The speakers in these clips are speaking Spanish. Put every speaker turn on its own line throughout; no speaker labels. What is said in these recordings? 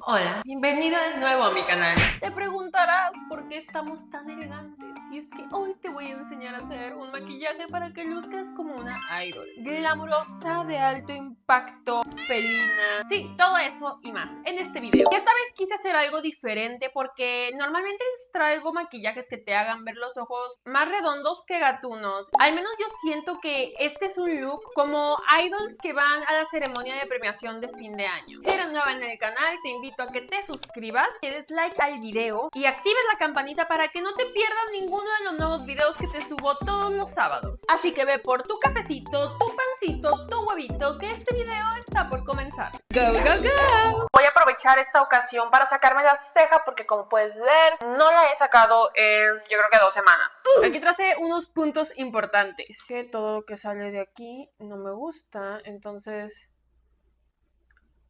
Hola, bienvenido de nuevo a mi canal. Te preguntarás por qué estamos tan elegantes. Y es que hoy te voy a enseñar a hacer un maquillaje para que luzcas como una idol. Glamurosa, de alto impacto, felina. Sí, todo eso y más en este video. Y esta vez quise hacer algo diferente porque normalmente les traigo maquillajes que te hagan ver los ojos más redondos que gatunos. Al menos yo siento que este es un look como idols que van a la ceremonia de premiación de fin de año. Si eres nueva en el canal, te invito a que te suscribas, que des like al video y actives la campanita para que no te pierdas ninguno de los nuevos videos que te subo todos los sábados. Así que ve por tu cafecito, tu pancito, tu huevito, que este video está por comenzar. ¡Go, go, go! Voy a aprovechar esta ocasión para sacarme la ceja porque, como puedes ver, no la he sacado en yo creo que 2 semanas. Aquí tracé unos puntos importantes. Que todo lo que sale de aquí no me gusta, entonces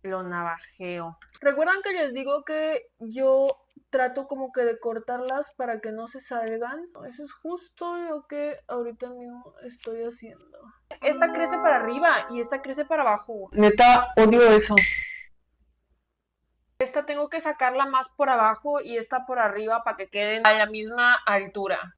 lo navajeo. ¿Recuerdan que les digo que yo trato como que de cortarlas para que no se salgan? Eso es justo lo que ahorita mismo estoy haciendo. Esta crece para arriba y esta crece para abajo. Neta, odio eso. Esta tengo que sacarla más por abajo y esta por arriba para que queden a la misma altura.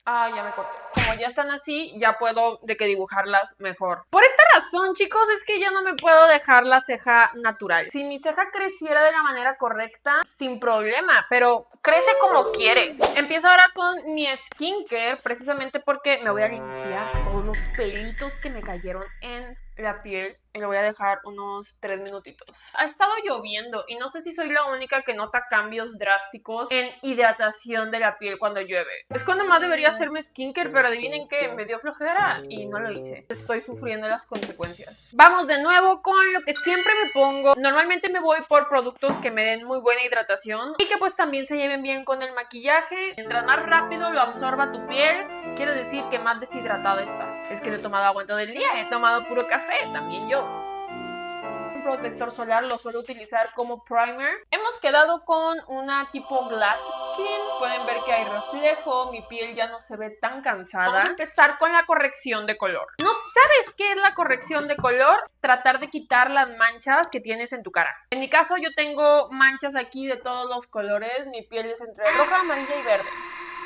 Ah, ya me corté. Como ya están así, ya puedo de que dibujarlas mejor. Por esta razón, chicos, es que ya no me puedo dejar la ceja natural. Si mi ceja creciera de la manera correcta, sin problema, pero crece como quiere. Empiezo ahora con mi skincare, precisamente porque me voy a limpiar todos los pelitos que me cayeron en la piel y lo voy a dejar unos 3 minutitos. Ha estado lloviendo y no sé si soy la única que nota cambios drásticos en hidratación de la piel cuando llueve. Es cuando más debería hacerme skincare, pero adivinen qué, me dio flojera y no lo hice. Estoy sufriendo las consecuencias. Vamos de nuevo con lo que siempre me pongo. Normalmente me voy por productos que me den muy buena hidratación y que pues también se lleven bien con el maquillaje. Mientras más rápido lo absorba tu piel, quiere decir que más deshidratada estás. Es que no he tomado agua en todo el día, he tomado puro café, también yo. Un protector solar lo suelo utilizar como primer. Hemos quedado con una tipo glass skin. Pueden ver que hay reflejo, mi piel ya no se ve tan cansada. Vamos a empezar con la corrección de color. ¿No sabes qué es la corrección de color? Tratar de quitar las manchas que tienes en tu cara. En mi caso yo tengo manchas aquí de todos los colores. Mi piel es entre roja, amarilla y verde.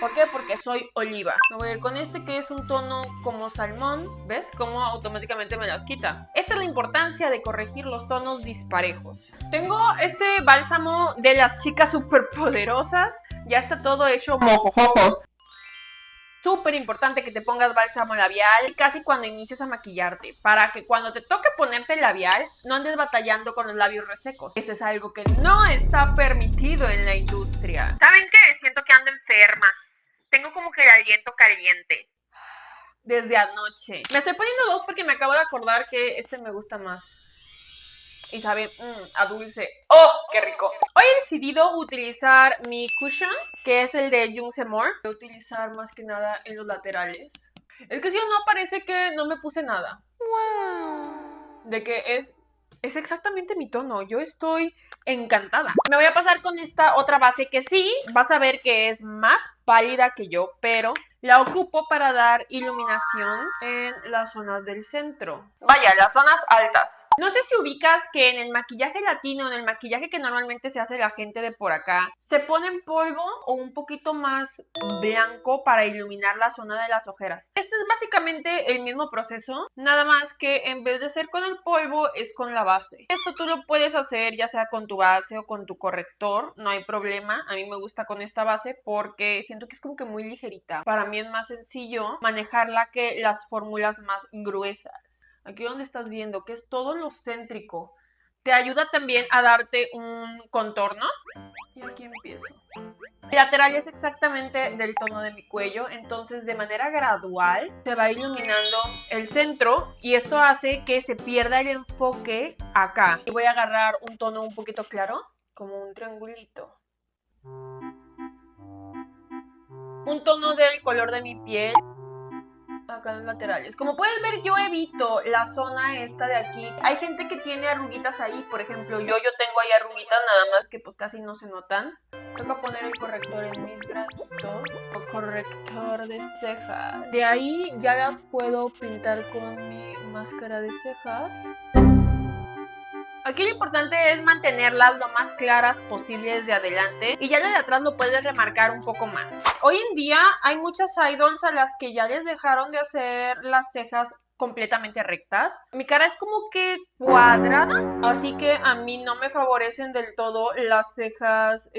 ¿Por qué? Porque soy oliva. Me voy a ir con este que es un tono como salmón. ¿Ves? Cómo automáticamente me las quita. Esta es la importancia de corregir los tonos disparejos. Tengo este bálsamo de las chicas superpoderosas. Ya está todo hecho mojojojo. Súper importante que te pongas bálsamo labial casi cuando inicies a maquillarte, para que cuando te toque ponerte labial no andes batallando con los labios resecos. Eso es algo que no está permitido en la industria. ¿Saben qué? Siento que ando enferma. Tengo como que el aliento caliente. Desde anoche. Me estoy poniendo 2 porque me acabo de acordar que este me gusta más. Y sabe a dulce. ¡Oh, qué rico! Hoy he decidido utilizar mi cushion, que es el de Jungs More. Voy a utilizar más que nada en los laterales. Es que si no, parece que no me puse nada. ¡Wow! De que es exactamente mi tono. Yo estoy encantada. Me voy a pasar con esta otra base que sí, vas a ver que es más pálida que yo, pero la ocupo para dar iluminación en las zonas del centro. Vaya, las zonas altas. No sé si ubicas que en el maquillaje latino, en el maquillaje que normalmente se hace la gente de por acá, se pone en polvo o un poquito más blanco para iluminar la zona de las ojeras. Este es básicamente el mismo proceso, nada más que en vez de ser con el polvo, es con la base. Esto tú lo puedes hacer ya sea con tu base o con tu corrector, no hay problema. A mí me gusta con esta base porque siento que es como que muy ligerita. Para mí es más sencillo manejarla que las fórmulas más gruesas. Aquí donde estás viendo que es todo lo céntrico, te ayuda también a darte un contorno. Y aquí empiezo. El lateral es exactamente del tono de mi cuello, entonces de manera gradual se va iluminando el centro y esto hace que se pierda el enfoque acá. Y voy a agarrar un tono un poquito claro, como un triangulito. Un tono del color de mi piel acá en los laterales. Como puedes ver, yo evito la zona esta de aquí. Hay gente que tiene arruguitas ahí, por ejemplo, yo tengo ahí arruguitas, nada más que pues casi no se notan. Toca poner el corrector en mis granitos. O corrector de ceja. De ahí ya las puedo pintar con mi máscara de cejas. Aquí lo importante es mantenerlas lo más claras posibles de adelante y ya lo de atrás lo puedes remarcar un poco más. Hoy en día hay muchas idols a las que ya les dejaron de hacer las cejas completamente rectas. Mi cara es como que cuadrada, así que a mí no me favorecen del todo las cejas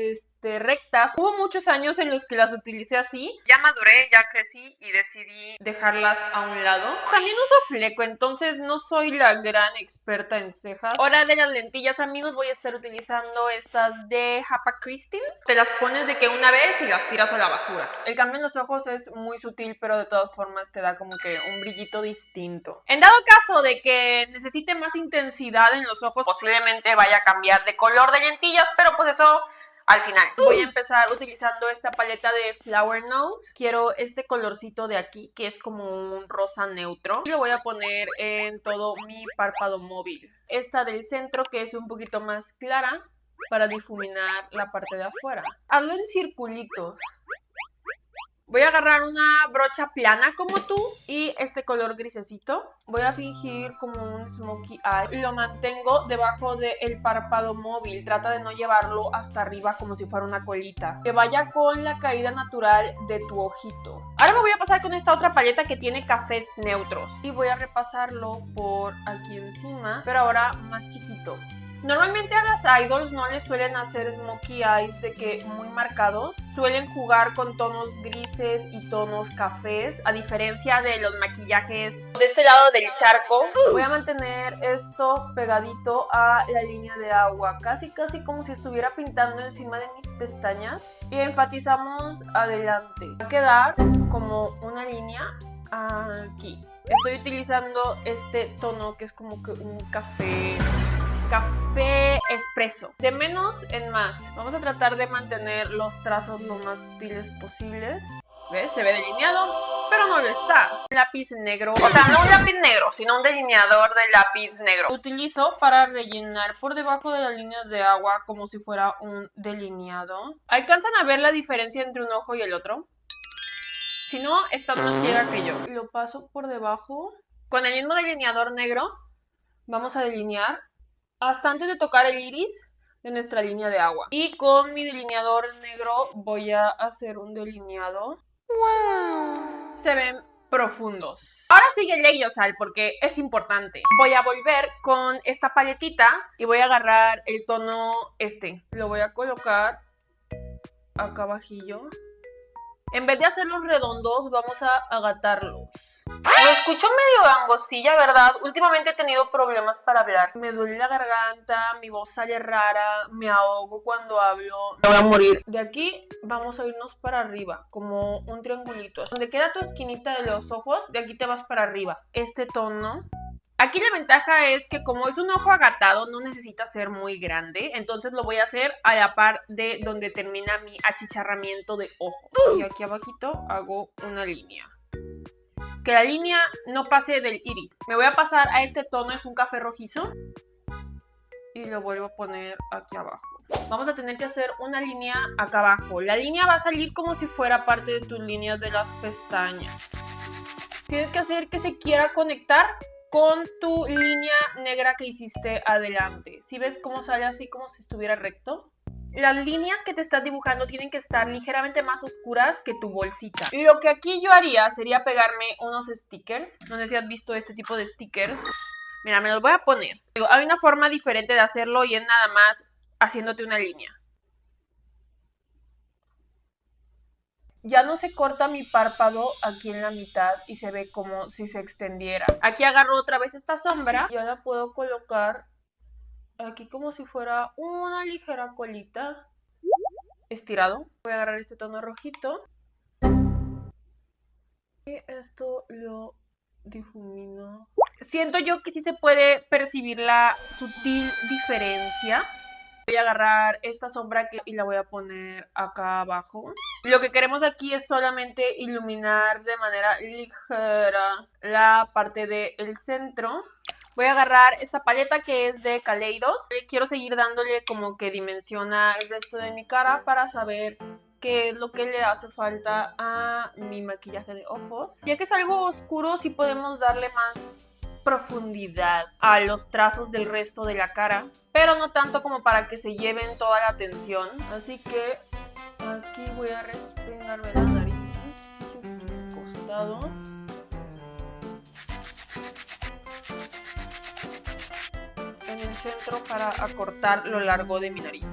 rectas. Hubo muchos años en los que las utilicé así. Ya maduré, ya crecí y decidí dejarlas a un lado. También uso fleco, entonces no soy la gran experta en cejas. Ahora de las lentillas, amigos, voy a estar utilizando estas de Hapa Kristin. Te las pones de que una vez y las tiras a la basura. El cambio en los ojos es muy sutil, pero de todas formas te da como que un brillito distinto. En dado caso de que necesite más intensidad en los ojos, posiblemente vaya a cambiar de color de lentillas, pero pues eso al final. Voy a empezar utilizando esta paleta de Flower Nose. Quiero este colorcito de aquí, que es como un rosa neutro. Y lo voy a poner en todo mi párpado móvil. Esta del centro, que es un poquito más clara, para difuminar la parte de afuera. Hazlo en circulitos. Voy a agarrar una brocha plana como tú y este color grisecito. Voy a fingir como un smokey eye. Lo mantengo debajo del párpado móvil. Trata de no llevarlo hasta arriba como si fuera una colita. Que vaya con la caída natural de tu ojito. Ahora me voy a pasar con esta otra paleta que tiene cafés neutros. Y voy a repasarlo por aquí encima, pero ahora más chiquito. Normalmente a las idols no les suelen hacer smokey eyes de que muy marcados. Suelen jugar con tonos grises y tonos cafés, a diferencia de los maquillajes de este lado del charco. Voy a mantener esto pegadito a la línea de agua, casi como si estuviera pintando encima de mis pestañas. Y enfatizamos adelante. Va a quedar como una línea aquí. Estoy utilizando este tono que es como que un café espresso. De menos en más. Vamos a tratar de mantener los trazos lo más sutiles posibles. ¿Ves? Se ve delineado, pero no lo está. Un lápiz negro. O sea, no un lápiz negro, sino un delineador de lápiz negro. Utilizo para rellenar por debajo de la línea de agua como si fuera un delineado. ¿Alcanzan a ver la diferencia entre un ojo y el otro? Si no, está más ciega que yo. Lo paso por debajo. Con el mismo delineador negro, vamos a delinear hasta antes de tocar el iris de nuestra línea de agua. Y con mi delineador negro voy a hacer un delineado. ¡Wow! Se ven profundos. Ahora sigue Leyosal porque es importante. Voy a volver con esta paletita y voy a agarrar el tono Lo voy a colocar acá abajillo. En vez de hacerlos redondos, vamos a agatarlos. Me escucho medio gangosilla, ¿verdad? Últimamente he tenido problemas para hablar. Me duele la garganta, mi voz sale rara, me ahogo cuando hablo. Me voy a morir. De aquí vamos a irnos para arriba, como un triangulito. Donde queda tu esquinita de los ojos, de aquí te vas para arriba. Este tono. Aquí la ventaja es que como es un ojo agatado, no necesita ser muy grande. Entonces lo voy a hacer a la par de donde termina mi achicharramiento de ojo. Y aquí abajito hago una línea. Que la línea no pase del iris. Me voy a pasar a este tono, es un café rojizo. Y lo vuelvo a poner aquí abajo. Vamos a tener que hacer una línea acá abajo. La línea va a salir como si fuera parte de tus líneas de las pestañas. Tienes que hacer que se quiera conectar con tu línea negra que hiciste adelante. ¿Sí ves cómo sale así como si estuviera recto? Las líneas que te estás dibujando tienen que estar ligeramente más oscuras que tu bolsita. Lo que aquí yo haría sería pegarme unos stickers. No sé si has visto este tipo de stickers. Mira, me los voy a poner. Hay una forma diferente de hacerlo y es nada más haciéndote una línea. Ya no se corta mi párpado aquí en la mitad y se ve como si se extendiera. Aquí agarro otra vez esta sombra y yo la puedo colocar aquí como si fuera una ligera colita estirado. Voy a agarrar este tono rojito y esto lo difumino. Siento yo que sí se puede percibir la sutil diferencia. Voy a agarrar esta sombra y la voy a poner acá abajo. Lo que queremos aquí es solamente iluminar de manera ligera la parte del centro. Voy a agarrar esta paleta que es de Kaleidos. Quiero seguir dándole como que dimensiona el resto de mi cara para saber qué es lo que le hace falta a mi maquillaje de ojos. Ya que es algo oscuro, sí podemos darle más profundidad a los trazos del resto de la cara, pero no tanto como para que se lleven toda la atención. Así que aquí voy a respingarme la nariz, costado. En el centro para acortar lo largo de mi nariz.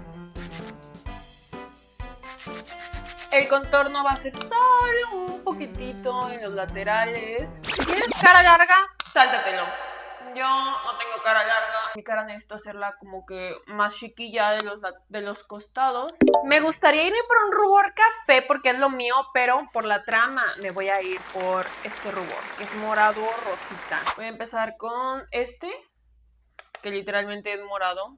El contorno va a ser solo un poquitito en los laterales. Si tienes cara larga, sáltatelo. Yo no tengo cara larga. Mi cara necesito hacerla como que más chiquilla de los costados. Me gustaría irme por un rubor café porque es lo mío, pero por la trama me voy a ir por este rubor, que es morado rosita. Voy a empezar con este, que literalmente es morado,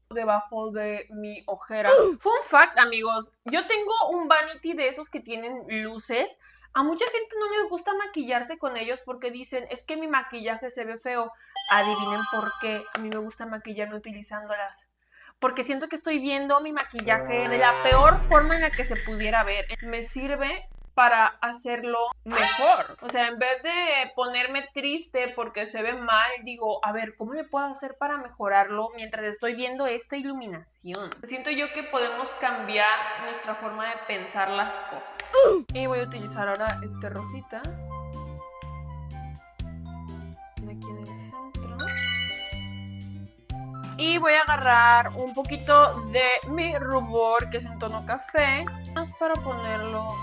debajo de mi ojera. Fun fact, amigos, yo tengo un vanity de esos que tienen luces. A mucha gente no les gusta maquillarse con ellos porque dicen, es que mi maquillaje se ve feo. Adivinen por qué. A mí me gusta maquillarme utilizándolas. Porque siento que estoy viendo mi maquillaje de la peor forma en la que se pudiera ver. Me sirve para hacerlo mejor. O sea, en vez de ponerme triste porque se ve mal, digo, a ver, ¿cómo le puedo hacer para mejorarlo mientras estoy viendo esta iluminación? Siento yo que podemos cambiar nuestra forma de pensar las cosas. Y voy a utilizar ahora este rosita. Aquí en el centro. Y voy a agarrar un poquito de mi rubor, que es en tono café, más para ponerlo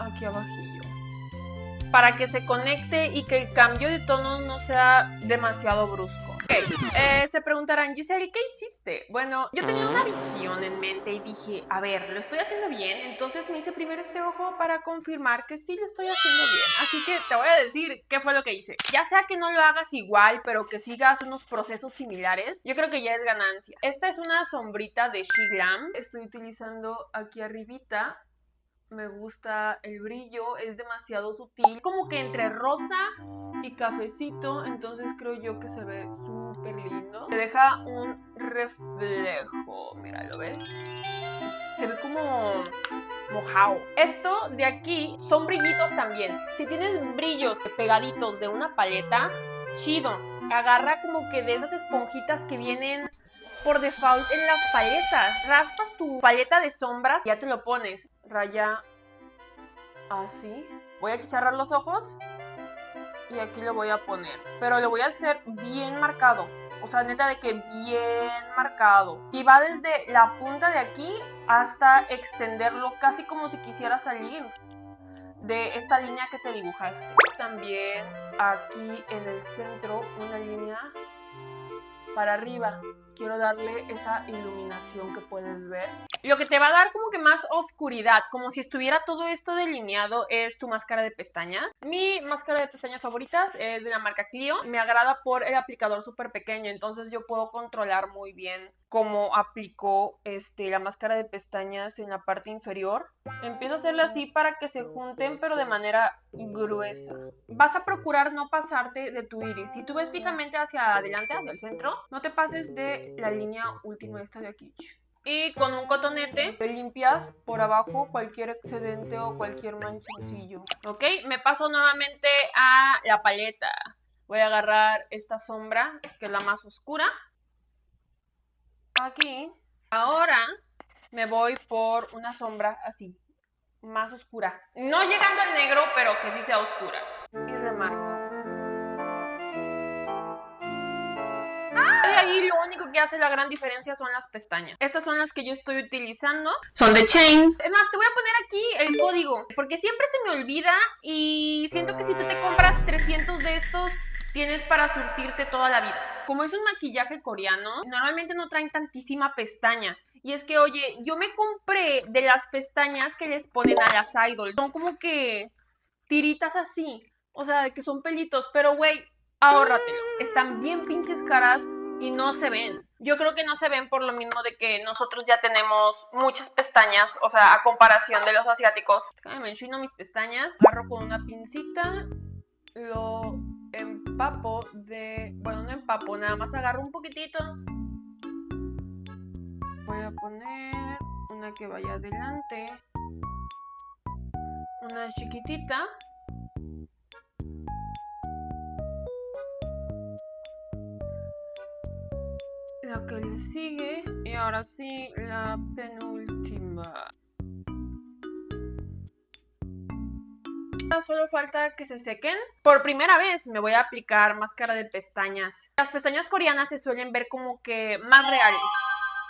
aquí abajillo, para que se conecte y que el cambio de tono no sea demasiado brusco. Okay. Se preguntarán, Giselle, ¿qué hiciste? Bueno, yo tenía una visión en mente y dije, a ver, ¿lo estoy haciendo bien? Entonces me hice primero este ojo para confirmar que sí lo estoy haciendo bien. Así que te voy a decir qué fue lo que hice. Ya sea que no lo hagas igual, pero que sigas unos procesos similares, yo creo que ya es ganancia. Esta es una sombrita de SheGlam. Estoy utilizando aquí arribita. Me gusta el brillo, es demasiado sutil, como que entre rosa y cafecito, entonces creo yo que se ve súper lindo. Se deja un reflejo, mira, ¿lo ves? Se ve como mojado. Esto de aquí son brillitos también. Si tienes brillos pegaditos de una paleta, chido. Agarra como que de esas esponjitas que vienen por default en las paletas. Raspas tu paleta de sombras y ya te lo pones. Raya así. Voy a achicharrar los ojos y aquí lo voy a poner. Pero lo voy a hacer bien marcado. O sea, neta de que bien marcado. Y va desde la punta de aquí hasta extenderlo casi como si quisiera salir de esta línea que te dibujaste. También aquí en el centro una línea para arriba. Quiero darle esa iluminación que puedes ver. Lo que te va a dar como que más oscuridad, como si estuviera todo esto delineado, es tu máscara de pestañas. Mi máscara de pestañas favoritas es de la marca Clio. Me agrada por el aplicador súper pequeño, entonces yo puedo controlar muy bien cómo aplico la máscara de pestañas en la parte inferior. Empiezo a hacerlo así para que se junten, pero de manera gruesa. Vas a procurar no pasarte de tu iris. Si tú ves fijamente hacia adelante, hacia el centro, no te pases de la línea última esta de aquí. Y con un cotonete te limpias por abajo cualquier excedente o cualquier manchoncillo. ¿Ok? Me paso nuevamente a la paleta. Voy a agarrar esta sombra, que es la más oscura. Aquí. Ahora me voy por una sombra así, más oscura. No llegando al negro, pero que sí sea oscura. Y remarco. De ahí lo único que hace la gran diferencia son las pestañas. Estas son las que yo estoy utilizando. Son de Chain. Es más, te voy a poner aquí el código, porque siempre se me olvida y siento que si tú te compras 300 de estos, tienes para surtirte toda la vida. Como es un maquillaje coreano, normalmente no traen tantísima pestaña. Y es que, oye, yo me compré de las pestañas que les ponen a las idols. Son como que tiritas así. O sea, de que son pelitos. Pero, güey, ahórratelo. Están bien pinches caras y no se ven. Yo creo que no se ven por lo mismo de que nosotros ya tenemos muchas pestañas. O sea, a comparación de los asiáticos. Me enchino mis pestañas. Agarro con una pincita. Lo empapo de... Bueno, no empapo, nada más agarro un poquitito. Voy a poner una que vaya adelante. Una chiquitita. la que le sigue y ahora sí la penúltima. Solo falta que se sequen. Por primera vez me voy a aplicar máscara de pestañas. Las pestañas coreanas se suelen ver como que más reales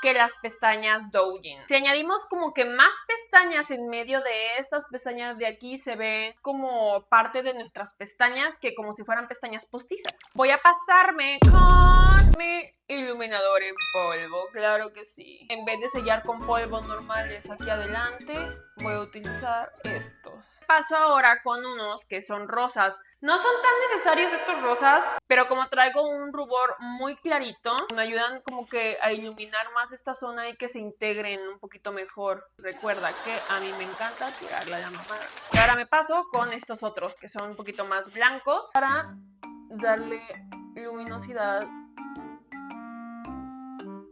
que las pestañas Douyin. Si añadimos como que más pestañas en medio de estas pestañas de aquí, se ve como parte de nuestras pestañas, que como si fueran pestañas postizas. Voy a pasarme con mi iluminador en polvo, claro que sí. En vez de sellar con polvos normales aquí adelante, voy a utilizar estos. Paso ahora con unos que son rosas. No son tan necesarios estos rosas, pero como traigo un rubor muy clarito, me ayudan como que a iluminar más esta zona y que se integren un poquito mejor. Recuerda que a mí me encanta tirarle a la mamada. Y ahora me paso con estos otros que son un poquito más blancos para darle luminosidad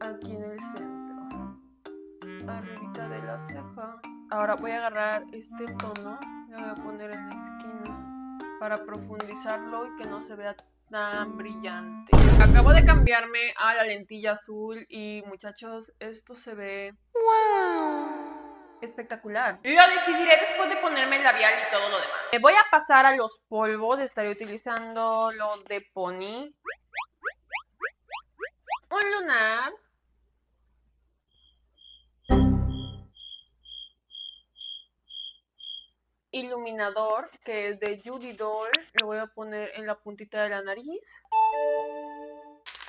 aquí en el centro, arribita de la ceja. Ahora voy a agarrar este tono, lo voy a poner en la esquina para profundizarlo y que no se vea tan brillante. Acabo de cambiarme a la lentilla azul y muchachos, esto se ve ¡wow! Espectacular. Lo decidiré después de ponerme el labial y todo lo demás. Me voy a pasar a los polvos, estaré utilizando los de Pony. Un lunar. Iluminador, que es de Judy Doll, lo voy a poner en la puntita de la nariz,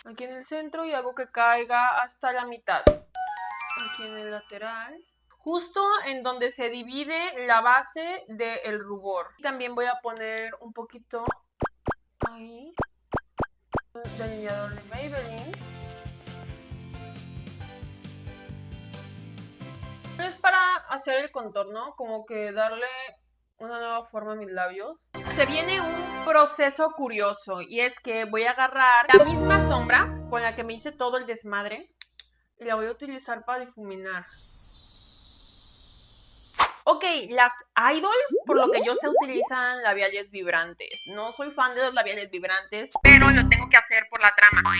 aquí en el centro, y hago que caiga hasta la mitad, aquí en el lateral, justo en donde se divide la base del rubor. También voy a poner un poquito ahí, delineador de Maybelline. Es para hacer el contorno, como que darle una nueva forma a mis labios. Se viene un proceso curioso y es que voy a agarrar la misma sombra con la que me hice todo el desmadre y la voy a utilizar para difuminar. Ok, las idols, por lo que yo sé, utilizan labiales vibrantes. No soy fan de los labiales vibrantes, pero lo tengo que hacer por la trama.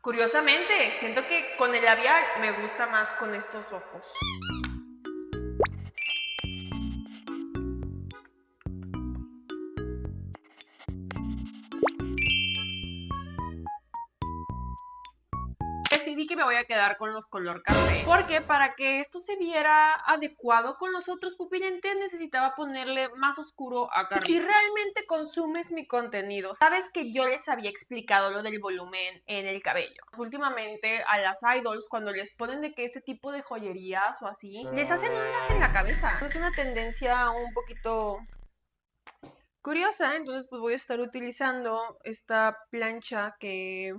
Curiosamente, siento que con el labial me gusta más con estos ojos. Decidí que me voy a quedar con los color café, porque para que esto se viera adecuado con los otros pupilentes necesitaba ponerle más oscuro acá arriba. Si realmente consumes mi contenido, sabes que yo les había explicado lo del volumen en el cabello. Últimamente a las idols, cuando les ponen de que este tipo de joyerías o así, les hacen ondas en la cabeza. Es una tendencia un poquito curiosa, entonces pues voy a estar utilizando esta plancha que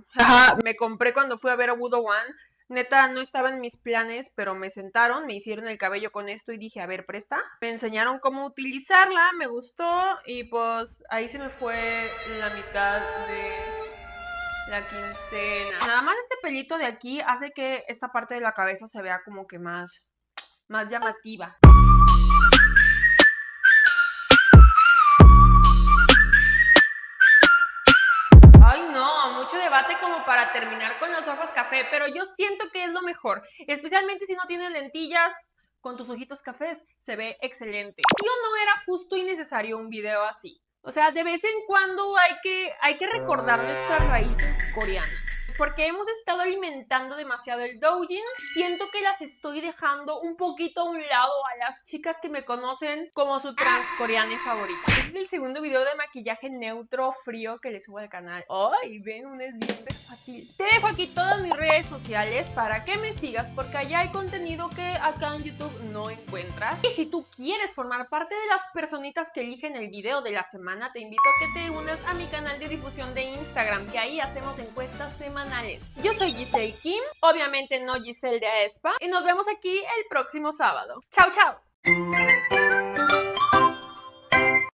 me compré cuando fui a ver a Budo One. Neta, no estaba en mis planes, pero me sentaron, me hicieron el cabello con esto y dije, a ver, presta. Me enseñaron cómo utilizarla, me gustó y pues ahí se me fue la mitad de la quincena. Nada más este pelito de aquí hace que esta parte de la cabeza se vea como que más llamativa. Ay no, mucho debate como para terminar con los ojos café, pero yo siento que es lo mejor, especialmente si no tienes lentillas, con tus ojitos cafés se ve excelente. ¿Sí o no era justo y necesario un video así? O sea, de vez en cuando hay que recordar nuestras raíces coreanas. Porque hemos estado alimentando demasiado el Douyin, siento que las estoy dejando un poquito a un lado a las chicas que me conocen como su transcoreana favorita. Este es el segundo video de maquillaje neutro frío que les subo al canal. ¡Ay! Ven, un es bien versátil. Te dejo aquí todas mis redes sociales para que me sigas porque allá hay contenido que acá en YouTube no encuentras. Y si tú quieres formar parte de las personitas que eligen el video de la semana, te invito a que te unas a mi canal de difusión de Instagram, que ahí hacemos encuestas semanales. Yo soy Giselle Kim, obviamente no Giselle de aespa, y nos vemos aquí el próximo sábado. ¡Chao, chao!